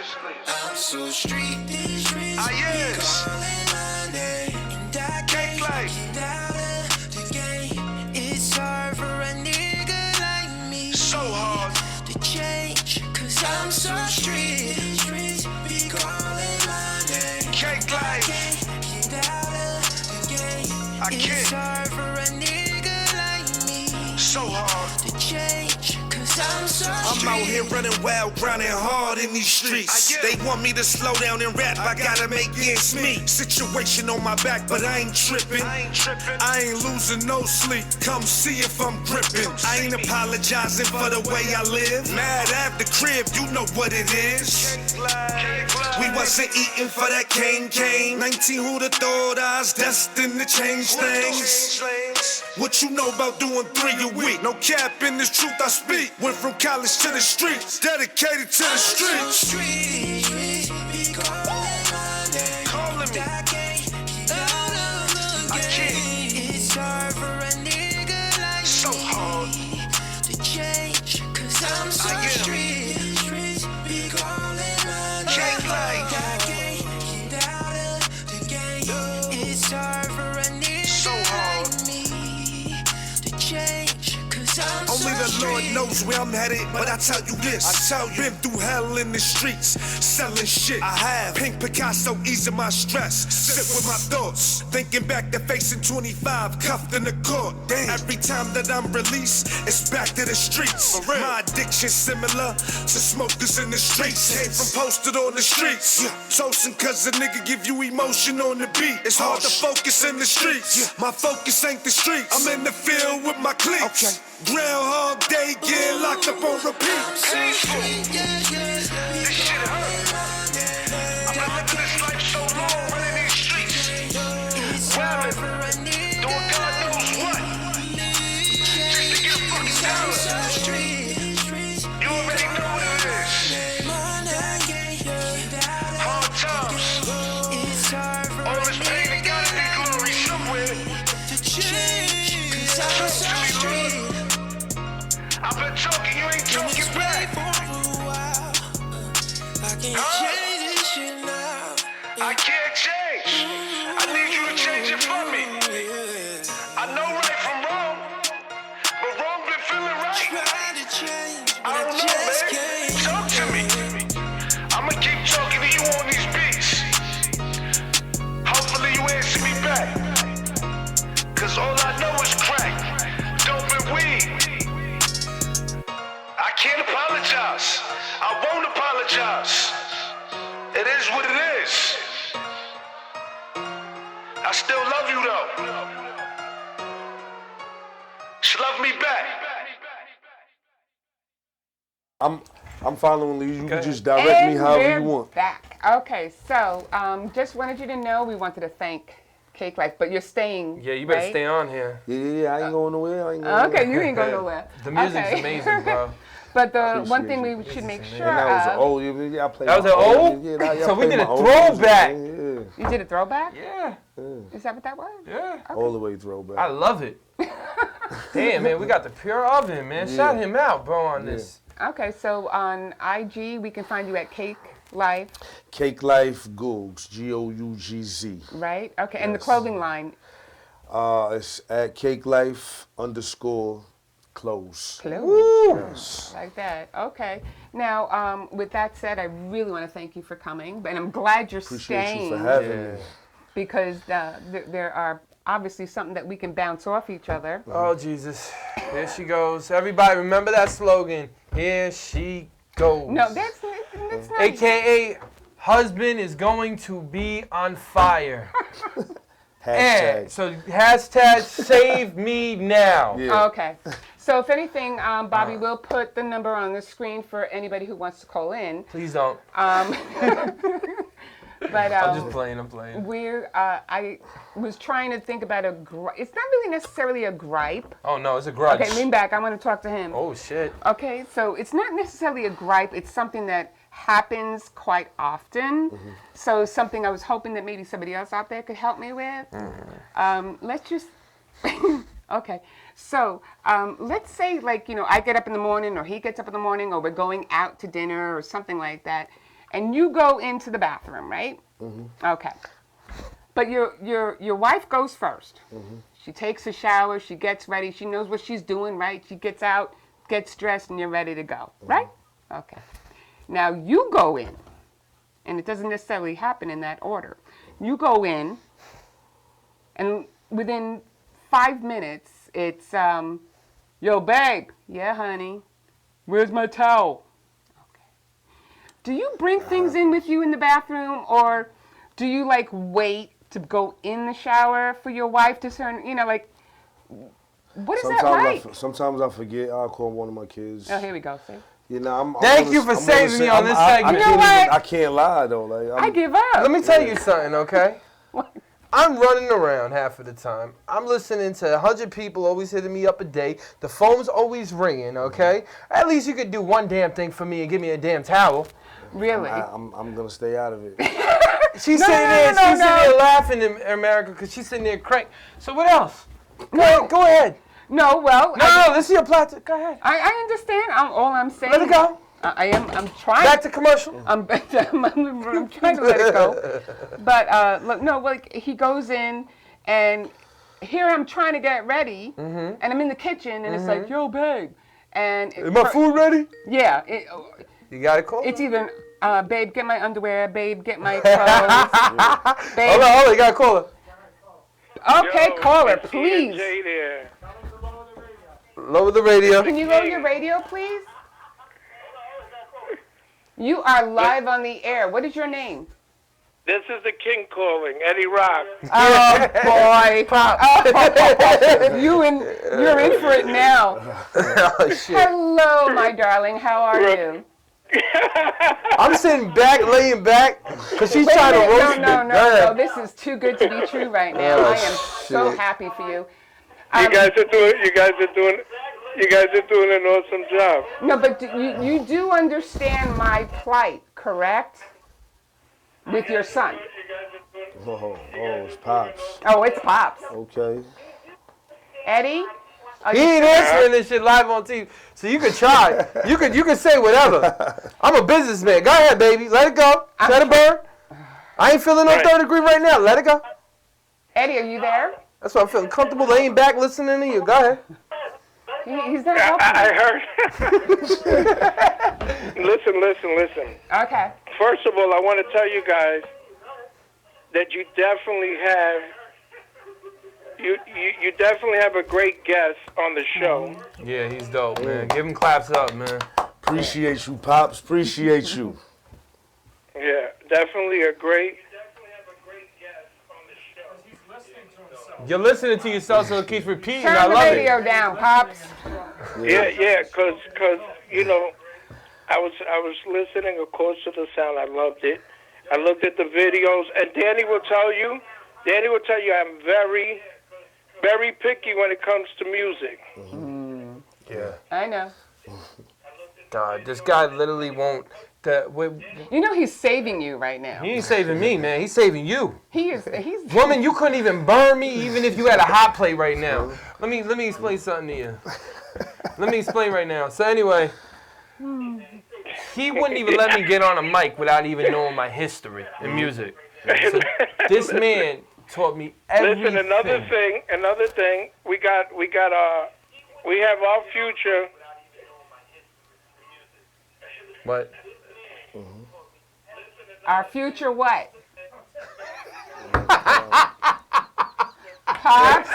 I'm so street, Ah, yes. Cake life. It's hard for a nigga like me. So hard. to change, cause I'm so street. Streets be calling my name. Cake life. Get out of the game. I It's can't. hard for a nigga like me So hard. to change, cause I'm so I'm out here running wild, grinding hard in these streets. They want me to slow down and rap, I gotta make ends meet. Situation on my back, but I ain't tripping. I ain't losing no sleep, come see if I'm gripping. I ain't apologizing for the way I live. Mad at the crib, you know what it is. We wasn't eating for that cane. 19, who'd have thought I was destined to change things? What you know about doing 3 a week? No cap in this truth I speak. Went from college to the streets, dedicated to the streets. Streets be calling my name. Calling me. I can't get out of the I can't. game. It's hard for a nigga like So me hard. to change, cause I'm so I am. street. Streets be calling my name. Cake life. I can't get out of the game. It's hard for a nigga So hard. like me to change, cause I'm so Only the Lord street. knows where I'm headed, but I tell you this. Been through hell in the streets, selling shit. I have pink Picasso easing my stress. Sit with my thoughts, thinking back to facing 25, cuffed in the court. Damn. Every time that I'm released, it's back to the streets. My addiction similar to smokers in the streets. Came from posted on the streets. Toasting cause a nigga give you emotion on the beat. It's hard to focus in the streets. My focus ain't the streets. I'm in the field with my cliques. Groundhog Day, get locked up on repeat. Painful. This shit hurt. I've been living this life so long, running these streets. Wildin', doing God knows what. Just to get a fucking dollar. You already know what it is. Hard times. All this pain, it gotta be glory somewhere. Talk to me, Lord. I've been talking, you ain't talking back. I can't change. I need you to change it for me. I know right from wrong, but wrong been feeling right. I don't know, man. Talk to me. I'ma keep talking to you on these beats. Hopefully you answer me back. Cause all I know is crack, dope and weed. I can't apologize. I won't apologize. It is what it is. I still love you though. Just love me back. I'm following leads. You can Okay. just direct me however we're you want. back. Okay, so just wanted you to know we wanted to thank Cake Life, but you're staying. Yeah, you better right? stay on here. Yeah, I ain't going nowhere. I ain't going Okay, nowhere. you ain't going nowhere. The music's Okay. amazing, bro. But the one Appreciate thing you. we should make amazing. sure And that was an of. old. Yeah, I played. That was my an old? Yeah, I So we played did my a old throwback. music, man, You did a throwback? Yeah, Is that what that was? yeah. yeah. All the way throwback. I love it. Damn, man, we got the pure oven, man. Shout him out, bro, on this. Okay, so on IG we can find you at Cake Life, Cake Life GOUGZ, GOUGZ. right? Okay, and the Yes. clothing line. It's at Cake Life _clothes. Clothes. Like that. Okay. Now, with that said, I really want to thank you for coming, and I'm glad you're Appreciate staying you for having me. because there are obviously something that we can bounce off each other. Oh, Jesus. Here she goes. Everybody remember that slogan. Here she goes. No, that's not. AKA, husband is going to be on fire. Hashtag. So hashtag save me now. Yeah. Okay. So if anything, Bobby will put the number on the screen for anybody who wants to call in. Please don't. But I'm just playing. I'm playing. I was trying to think about it's not really necessarily a gripe. Oh no, it's a grudge. Okay, lean back. I want to talk to him. Oh shit. Okay, so it's not necessarily a gripe. It's something that happens quite often. So something I was hoping that maybe somebody else out there could help me with. Let's just. Okay, so let's say I get up in the morning, or he gets up in the morning, or we're going out to dinner or something like that, and you go into the bathroom, right? Okay. But your wife goes first. She takes a shower, she gets ready, she knows what she's doing, right? She gets gets dressed, and you're ready to go, right? Okay. Now you go in, and it doesn't necessarily happen in that order. You go in, and within 5 minutes, it's, yo, babe. Yeah, honey. Where's my towel? Okay. Do you bring things in with you in the bathroom, or do you, like, wait to go in the shower for your wife to turn, you know, like, what is that like? Sometimes I forget. I'll call one of my kids. Oh, here we go, see? You know, Thank you for saving me on this segment. You know what? I can't lie, though. Like, I give up. Let me tell you something, okay? I'm running around half of the time. I'm listening to 100 people always hitting me up a day. The phone's always ringing, okay? At least you could do one damn thing for me and give me a damn towel. Really? I'm going to stay out of it. She's sitting there laughing in America because she's sitting there crank. So what else? Go ahead. No, well. No, let's see your plastic. Go ahead. I understand. All I'm saying. Let it go. I'm trying. Back to commercial. I'm trying to let it go. But look, no, like he goes in, and here I'm trying to get ready, and I'm in the kitchen, and it's like, yo, babe, and is my food ready? Yeah. You got to call. It's either, babe, get my underwear, babe, get my clothes. Babe. Hold on, you got to call her. Okay, call her, please. Lower the radio. Can you lower your radio, please? You are live on the air. What is your name? This is the king calling, Eddie Rock. Oh boy! Oh, you're in for it now. Oh shit! Hello, my darling. How are you? I'm sitting back, laying back, because she's trying to roast me. No. This is too good to be true right now. I am so happy for you. You guys are doing an awesome job. No, but you do understand my plight, correct? With your son. Oh, it's Pops. Oh, it's Pops. Okay. Eddie? He ain't answering this shit live on TV, so you can try. You can say whatever. I'm a businessman. Go ahead, baby. Let it go. Let it burn. I ain't feeling no third degree right now. Let it go. Eddie, are you there? That's why I'm feeling comfortable laying back listening to you. Go ahead. He's not helping. I heard. Listen. Okay. First of all, I want to tell you guys that you definitely have a great guest on the show. Yeah, he's dope, man. Give him claps up, man. Appreciate you, Pops. Appreciate you. Yeah, definitely a great. You're listening to yourself, so it keeps repeating. Turn I the love radio it. down, Pops. Yeah, cause you know, I was listening, of course, to the sound. I loved it. I looked at the videos, and Danny will tell you, I'm very, very picky when it comes to music. Mm-hmm. Yeah. I know. God, this guy literally won't. You know he's saving you right now. He ain't saving me, man. He's saving you. He's Woman, you couldn't even burn me even if you had a hot plate right now. Let me explain something to you. Let me explain right now. So anyway, he wouldn't even let me get on a mic without even knowing my history in music. So this man taught me everything. Listen, another thing. We have our future. What? Our future what? Pops?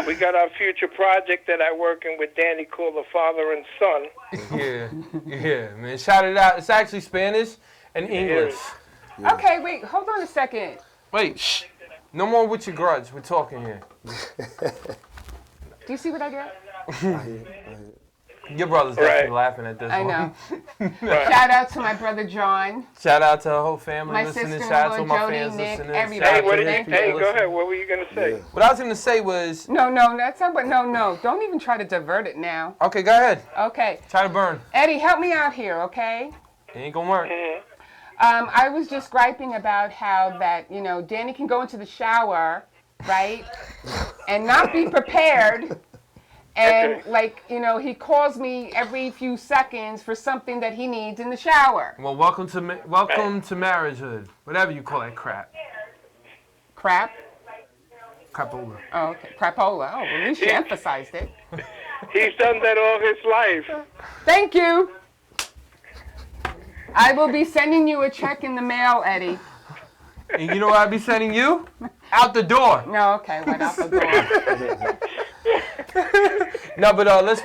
We got our future project that I'm working with Danny called The Father and Son. Yeah, man. Shout it out. It's actually Spanish and English. Yeah. Okay, wait. Hold on a second. Wait, shh. No more with your grudge. We're talking here. Do you see what I get? Your brother's definitely laughing at this one. I know. Shout out to my brother John. Shout out to the whole family my listening. Shout out to my Jody, fans Nick, listening. everybody. Hey, go ahead. What were you going to say? Yeah. What I was going to say was... No, that's not what... No. Don't even try to divert it now. Okay, go ahead. Okay. Try to burn. Eddie, help me out here, okay? It ain't going to work. Mm-hmm. I was just griping about how that, Danny can go into the shower, right? And not be prepared... And, he calls me every few seconds for something that he needs in the shower. Well, welcome to marriagehood. Whatever you call that crap. Crap? Crapola. Oh, okay. Crapola. Oh, well, at least you emphasized it. He's done that all his life. Thank you. I will be sending you a check in the mail, Eddie. And you know what I'll be sending you? Out the door. No, okay, right out the door. No, but let's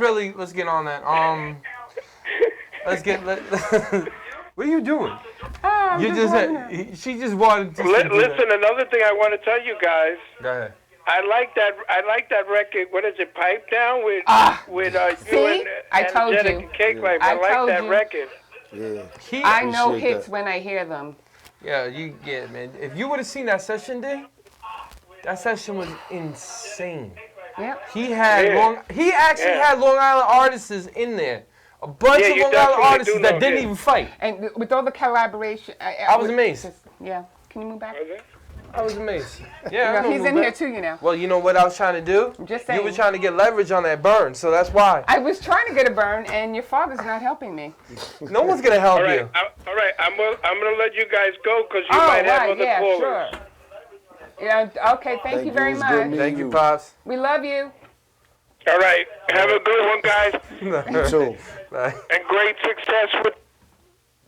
get on that. What are you doing? I'm You just just wondering. she just wanted to Listen, another thing I want to tell you guys. Go ahead. I like that record. What is it? Pipe Down with See? you and I told Energetic you. and Cake Life. I I like told that you. record. Yeah. I know Appreciate hits that. when I hear them. Yeah, man. If you would have seen that session, D, that session was insane. Yep. He had Yeah. He actually Yeah. had Long Island artists in there. A bunch Yeah, of you Long Island definitely artists do that know didn't him. even fight. And with all the collaboration. I was amazed. Yeah. Can you move back? I was amazed. Yeah, I know He's who in that- here too, you know. Well, you know what I was trying to do? I'm just You were saying. trying to get leverage on that burn, so that's why. I was trying to get a burn, and your father's not helping me. No one's gonna help All right, you. all right. I'm gonna let you guys go because you Oh, might have right, other yeah, callers. sure. Yeah, okay, thank you very It was good much. meeting Thank you, Pops. We love you. All right. Have a good one, guys, You too. Bye. and great success with.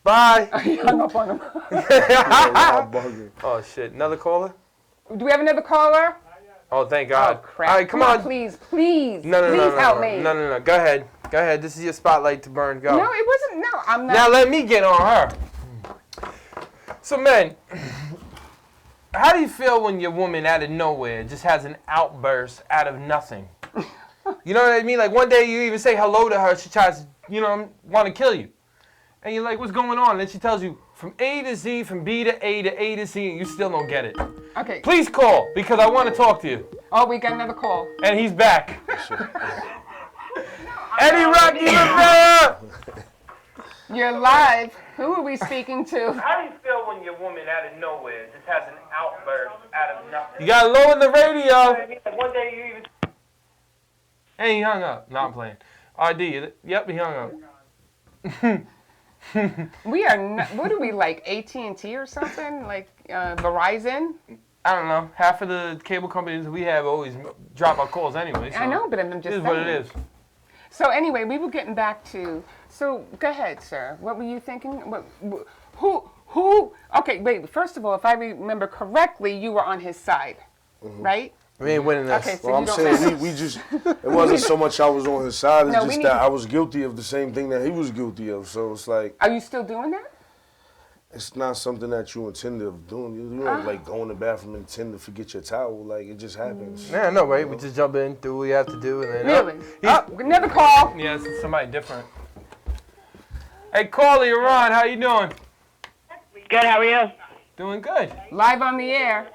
Bye. He hung up on him. I'm bugging. Oh shit, another caller? Do we have another caller? Oh, thank God. Oh, crap. All right, come on. Please, please. No, please help me. No. Go ahead. This is your spotlight to burn. Go. No, it wasn't. No, I'm not. Now let me get on her. So, man, how do you feel when your woman out of nowhere just has an outburst out of nothing? You know what I mean? Like one day you even say hello to her, she tries to, want to kill you. And you're like, what's going on? And then she tells you from A to Z, from B to A to Z, and you still don't get it. Okay. Please call, because I want to talk to you. Oh, we got another call. And he's back. Eddie Rocky Rivera! You're live. Who are we speaking to? How do you feel when your woman out of nowhere just has an outburst out of nothing? You gotta lower the radio. One day you even. Hey, he hung up. No, I'm playing. RD, yep, he hung up. We are not, what are we, like AT&T or something? Like Verizon? I don't know. Half of the cable companies we have always drop our calls anyway. So I know, but I'm just it saying. is what it is. So anyway, we were getting back to, so go ahead, sir. What were you thinking? Who, okay, wait, first of all, if I remember correctly, you were on his side, right? We ain't winning this. Okay, so Well, I'm you don't saying we just, it wasn't so much I was on his side, it's No, we just need that to- I was guilty of the same thing that he was guilty of. So it's like, Are you still doing that? it's not something that you intend of doing. You don't like go in the bathroom and intend to forget your towel. Like, it just happens. Yeah, no, right? We just jump in, do what we have to do, and then. Really? He's- Another call. Yeah, it's somebody different. Hey, Carly, you're on. How you doing? Good, how are you? Doing good. Live on the air.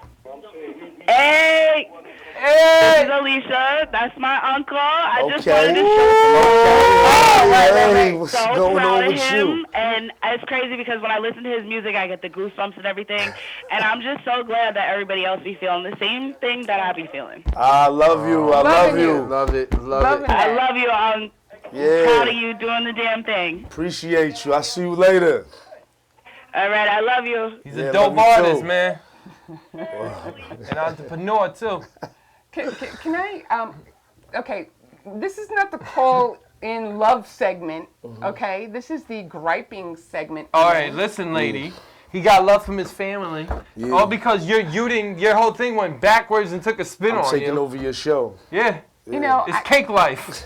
Hey, this Hey! is Alicia. That's my uncle. I just Okay. wanted to show Hey, what's so going proud on of with him. you? And it's crazy because when I listen to his music, I get the goosebumps and everything. And I'm just so glad that everybody else be feeling the same thing that I be feeling. I love you. I love Loving you. you. Love it. Love Loving it. it. I love you. I'm proud of Yeah. you doing the damn thing. Appreciate you. I'll see you later. All right, I love you. He's Yeah, a dope love you artist, too. man. An entrepreneur, too. Can I, okay, this is not the call in love segment, okay? This is the griping segment. All right, listen, lady. He got love from his family. Yeah. All because your whole thing went backwards and took a spin I'm on taking you. over your show. Yeah. You know, It's cake life.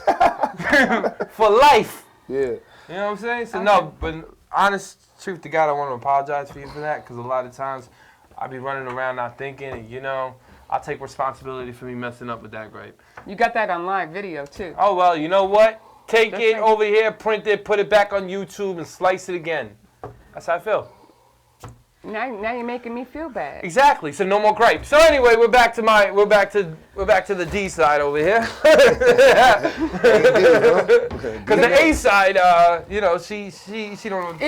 For life. Yeah. You know what I'm saying? So, no, but honest truth to God, I want to apologize for you for that because a lot of times I be running around not thinking, and, I'll take responsibility for me messing up with that gripe. you got that on live video, too. Oh, well, you know what? Take That's it right. over here, print it, put it back on YouTube, and slice it again. That's how I feel. Now you're making me feel bad. Exactly. So no more gripes. So anyway, we're back to the D side over here. Because the A side, she don't know what to say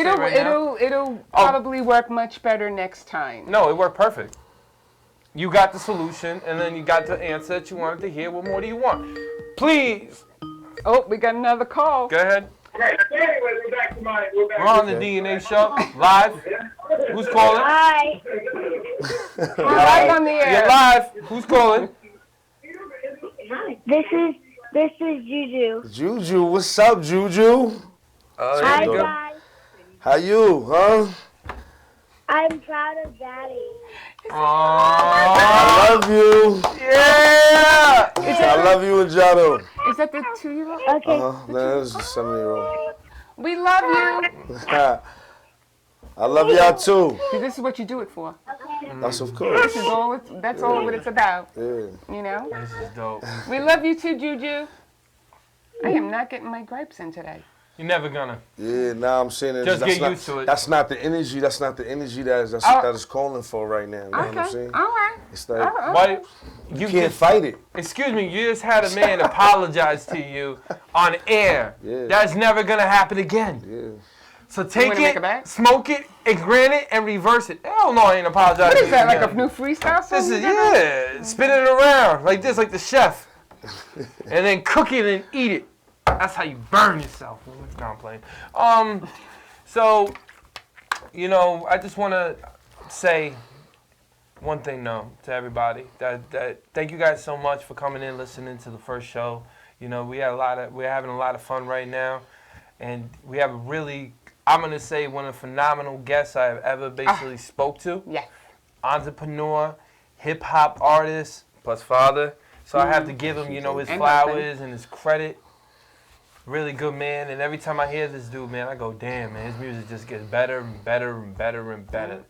right now. It'll probably work much better next time. No, it worked perfect. You got the solution, and then you got the answer that you wanted to hear. What more do you want? Please, Oh, we got another call. go ahead. Okay. Anyway, we're back to We're on the DNA show, live. Who's calling? Hi. We're live on the You're air. live. Who's calling? This is This is Juju. Juju, what's up, Juju? Hi, go. guys. How you, huh? I'm proud of Daddy. I love you. Yeah! I love you and Jado. Is that the 2-year-old? Okay. That's the 7-year-old. We love you. I love y'all too. See, this is what you do it for. That's of course. This is all. That's all what it's about. Yeah. You know. This is dope. We love you too, Juju. I am not getting my gripes in today. You're never gonna. Yeah, now I'm saying it. Just that's get not, used to it. That's not the energy. That's not the energy that is calling for right now. You know what I'm saying? All right. It's like Why? you can't fight it. Excuse me, you just had a man apologize to you on air. Yeah. That's never gonna happen again. Yeah. So take wanna make it, it back? smoke it, and grant it, and reverse it. Hell no, I ain't apologizing. What is that? Like again. a new freestyle song? This is, you got? yeah, spin it around like this, like the chef. And then cook it and eat it. That's how you burn yourself. No, I'm playing. So, you know, I just want to say one thing, to everybody. That thank you guys so much for coming in, listening to the first show. You know, we're having a lot of fun right now, and we have a really, I'm gonna say, one of the phenomenal guests I have ever basically spoke to. Yeah. Entrepreneur, hip hop artist, plus father. So I have to give him, you know, his And flowers and his credit. Really good man, and every time I hear this dude, man, I go, damn, man, his music just gets better and better and better and better.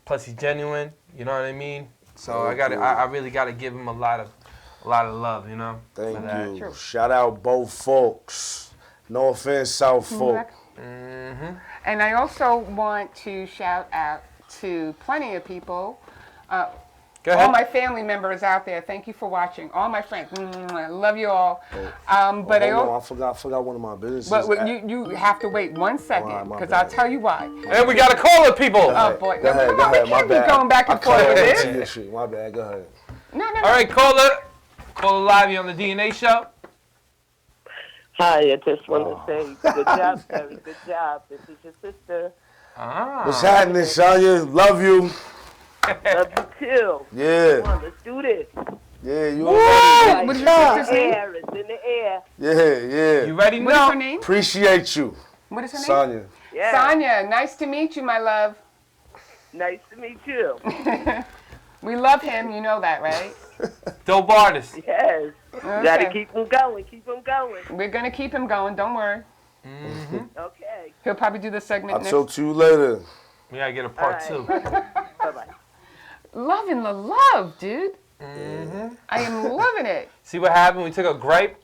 Plus, he's genuine, you know what I mean? So I really gotta give him a lot of love, you know. Thank you. Shout out both folks. No offense, South folk. Mm-hmm. And I also want to shout out to plenty of people. Go ahead. All my family members out there, thank you for watching. All my friends, I love you all. But I forgot one of my businesses. But you have to wait 1 second, because I'll tell you why. And we gotta call it, people. Oh boy, Go ahead, we can't be going back and forth with this. My bad. Go ahead. No. All right, call it live. You on the DNA show? Hi, I just want to say good job, Terry. Good job. This is your sister. What's happening, Sonya? Love you. Love you too. Yeah. Come on, let's do this. Yeah, you Right. What is your sister's name? Air, it's in the air. Yeah. You ready What is now? her name? Appreciate you. What is her name? Sonya. Yeah. Sonya, nice to meet you, my love. Nice to meet you. We love him, you know that, right? Dope artist. Yes. Okay. Gotta keep him going. Keep him going. We're gonna keep him going, don't worry. Okay. He'll probably do the segment I'll next. talk to you later. We gotta get a part two. Bye-bye. Loving the love, dude. I am loving it. See what happened? We took a gripe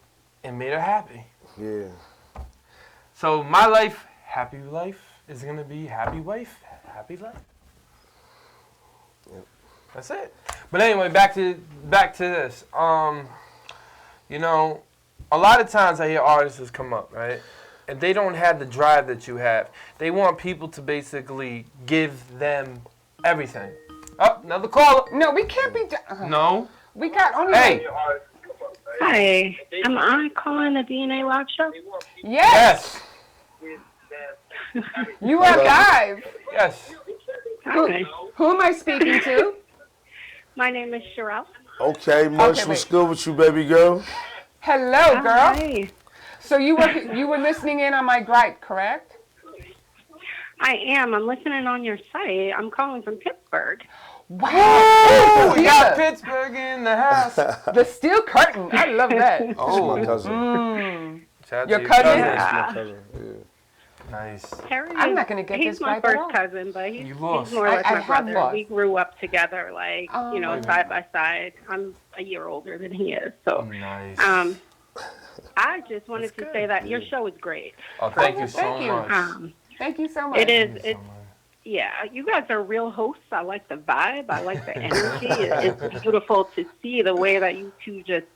and made her happy. Yeah. So my life, happy life, is gonna be happy wife, happy life. Yep. That's it. But anyway, back to this. You know, a lot of times I hear artists come up, right? And they don't have the drive that you have. They want people to basically give them everything. Oh, another caller. No, we can't be. No. We got only. Hey. Hi, am I calling the DNA Live show? Yes. You are live. Yes. Okay. Who am I speaking to? My name is Sherelle. Okay, Munch, what's good with you, baby girl? Hello, girl. Hi. So you were listening in on my gripe, correct? I am. I'm listening on your site. I'm calling from Pittsburgh. Wow. We got Pittsburgh in the house. The steel curtain. I love that. Oh, my cousin. Shout out Your to cousin? That's my cousin. Yeah. Nice. Terry I'm is- not going to get he's this my gripe at first all. cousin, but he's You lost. more or less I my have brother. lost. We grew up together, like, Oh. side by side. I'm a year older than he is, so. Nice. I just wanted to say that your show is great. Oh, thank you so Thank you. much. Thank you so much. It is. It's yeah. You guys are real hosts. I like the vibe. I like the energy. It's beautiful to see the way that you two just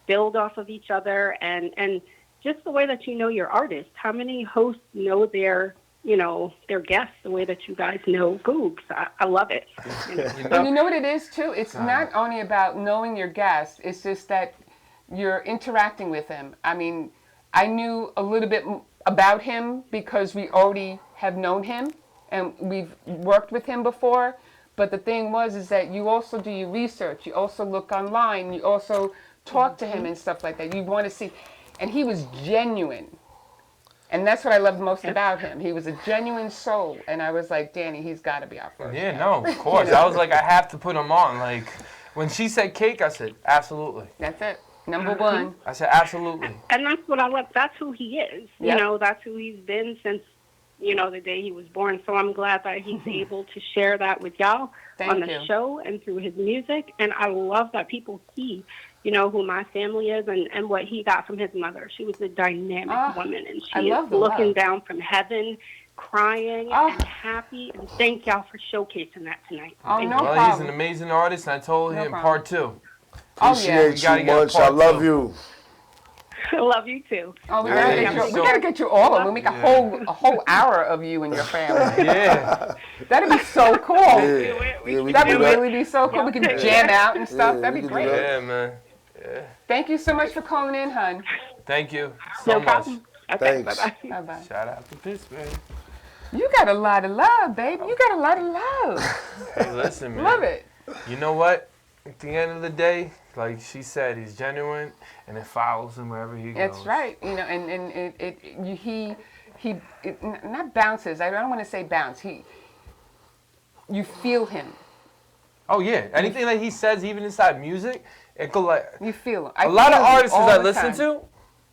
build off of each other, and just the way that you know your artists. How many hosts know their guests the way that you guys know GOUGZ? I love it. And you know what it is too? It's not only about knowing your guests, it's just that you're interacting with them. I mean, I knew a little bit about him because we already have known him and we've worked with him before. But the thing is that you also do your research. You also look online. You also talk to him and stuff like that. You want to see, and he was genuine. And that's what I loved most about him. He was a genuine soul. And I was like, Danny, he's got to be our first. Yeah, no, of course. I was like, I have to put him on. Like, when she said cake, I said, absolutely. That's it. Number one. I said, absolutely. And that's what I love. That's who he is. Yep. You know, that's who he's been since, you know, the day he was born. So I'm glad that he's able to share that with y'all on the show and through his music. And I love that people see, you know, who my family is and what he got from his mother. She was a dynamic woman, and she is looking down from heaven, crying and happy. And thank y'all for showcasing that tonight. Oh, no well, problem. he's an amazing artist, and I told him part 2. Appreciate you much. I love you. I love you too. Oh, we gotta get you all of them. We make a whole hour of you and your family. Yeah. That'd be so cool. Yeah, That'd really be so cool. We can jam out and stuff. Yeah, That'd be great. Yeah, man. Yeah. Thank you so much for calling in, hon. Thank you so much. Okay, Thanks. bye-bye. Bye-bye. Shout out to Pittsburgh. You got a lot of love, baby. You got a lot of love. Hey, listen, man. Love it. You know what? At the end of the day, like she said, he's genuine, and it follows him wherever he goes. That's right. You know, and he not bounces. I don't want to say bounce. You feel him. Oh yeah. Anything that he says, even inside music, it go like. You feel him. A lot of artists I listen to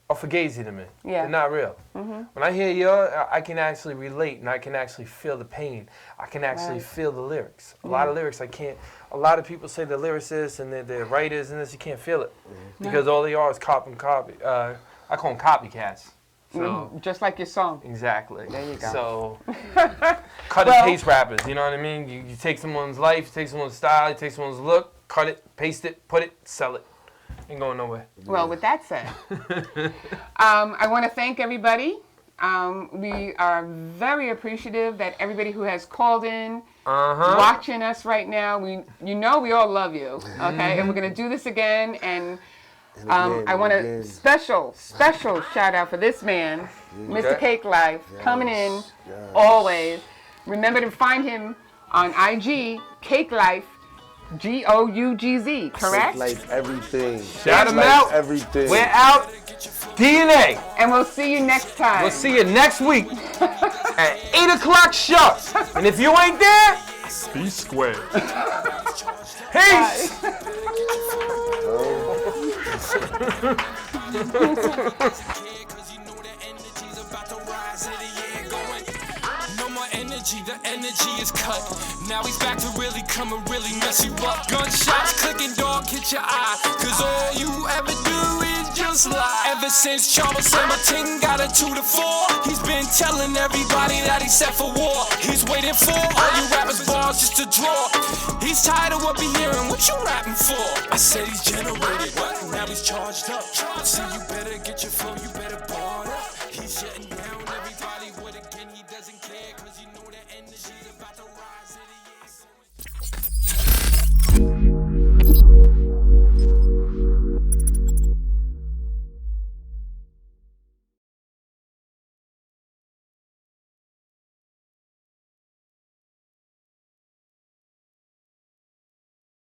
are fugazi to me. Yeah. They're not real. When I hear yours, I can actually relate, and I can actually feel the pain. I can actually feel the lyrics. A lot of lyrics I can't. A lot of people say they're lyricists and they're writers and this, you can't feel it. Because all they are is copy. I call them copycats. So, just like your song. Exactly. There you go. So, cut and paste rappers, you know what I mean? You take someone's life, you take someone's style, you take someone's look, cut it, paste it, put it, sell it. Ain't going nowhere. Well, with that said, I want to thank everybody. We are very appreciative that everybody who has called in, watching us right now. We all love you, okay? And we're going to do this again. And I want a special shout out for this man, Mr. Cake Life, coming in always. Remember to find him on IG, Cake Life. GOUGZ, correct? Like everything. Shout him out. Everything. We're out. DNA. And we'll see you next time. We'll see you next week at 8 o'clock sharp. And if you ain't there, be square. Peace. The energy is cut. Now he's back to really come and really mess you up. Gunshots clicking, dog, hit your eye. Cause all you ever do is just lie. Ever since Charles Hamilton got a 2 to 4, he's been telling everybody that he's set for war. He's waiting for all you rappers' bars just to draw. He's tired of what we hearing, what you rapping for? I said he's generated, what? Now he's charged up. So you better get your flow, you better